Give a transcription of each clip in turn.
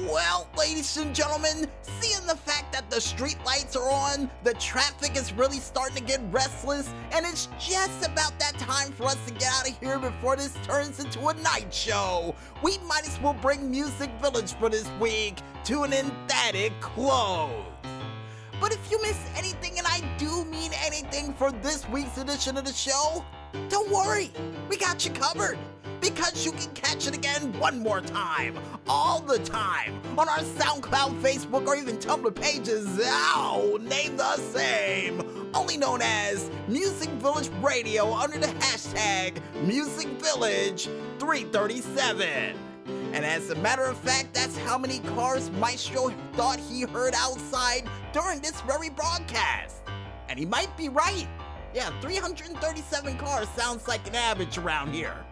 Well, ladies and gentlemen, seeing the fact that the street lights are on, the traffic is really starting to get restless, and it's just about that time for us to get out of here before this turns into a night show, we might as well bring Music Village for this week to an emphatic close. But if you miss anything, and I do mean anything for this week's edition of the show, don't worry, we got you covered. Because you can catch it again one more time, all the time, on our SoundCloud, Facebook, or even Tumblr pages, name the same, only known as MusicVillageRadio under the hashtag MusicVillage337. And as a matter of fact, that's how many cars Maestro thought he heard outside during this very broadcast. And he might be right. Yeah, 337 cars sounds like an average around here.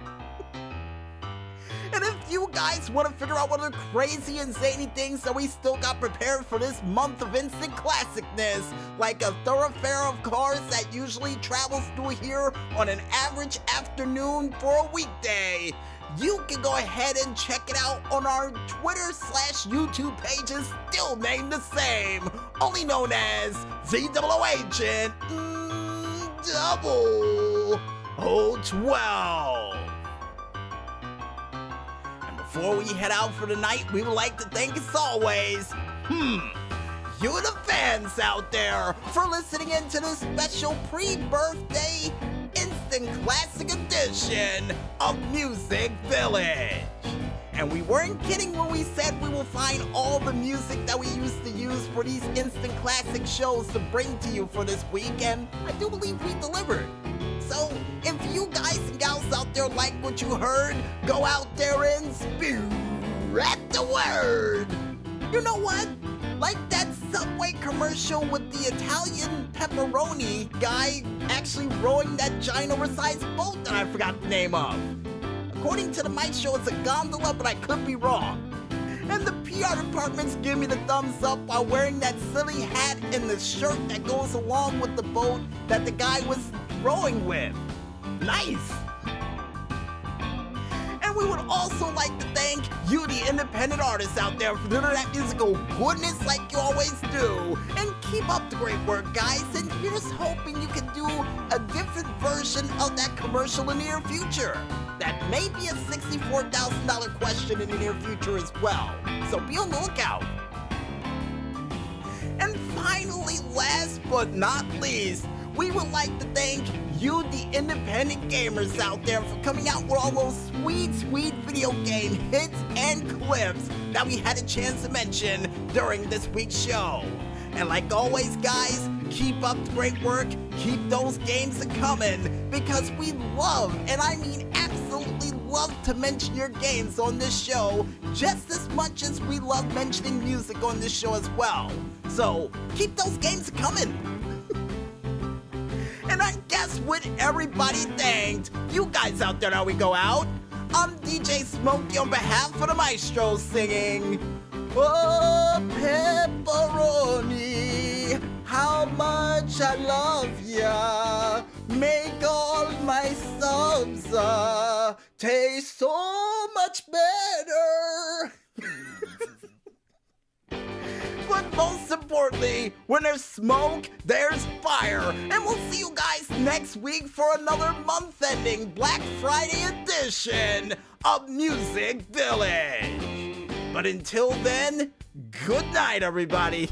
And if you guys want to figure out what are crazy and zany things that we still got prepared for this month of instant classicness, like a thoroughfare of cars that usually travels through here on an average afternoon for a weekday, you can go ahead and check it out on our Twitter/YouTube pages, still named the same, only known as ZOO Agent 0012. Before we head out for the night, we would like to thank, as always, you the fans out there for listening in to this special pre-birthday instant classic edition of Music Village. And we weren't kidding when we said we will find all the music that we used to use for these instant classic shows to bring to you for this week, and I do believe we delivered. So, if you guys and gals out there like what you heard, go out there and spread the word. You know what? Like that Subway commercial with the Italian pepperoni guy actually rowing that giant oversized boat that I forgot the name of. According to the Maestro, it's a gondola, but I could be wrong. And the PR department's giving me the thumbs up while wearing that silly hat and the shirt that goes along with the boat that the guy was rowing with. Nice! And we would also like to thank you, the independent artists out there, for doing that musical goodness like you always do. And keep up the great work, guys. And here's hoping you can do a different version of that commercial in the near future. That may be a $64,000 question in the near future as well. So be on the lookout. And finally, last but not least, we would like to thank you, the independent gamers out there, for coming out with all those sweet video game hits and clips that we had a chance to mention during this week's show. And like always, guys, keep up the great work, keep those games a-coming, because we love, and I mean absolutely love, to mention your games on this show just as much as we love mentioning music on this show as well. So, keep those games a-coming. And I guess with everybody thanked, you guys out there, now we go out. I'm DJ Smokey on behalf of the Maestro singing, oh, pepperoni, how much I love ya. Make all my subs taste so much better. But most importantly, when there's smoke, there's fire. And we'll see you guys next week for another month-ending Black Friday edition of Music Village. But until then, good night, everybody.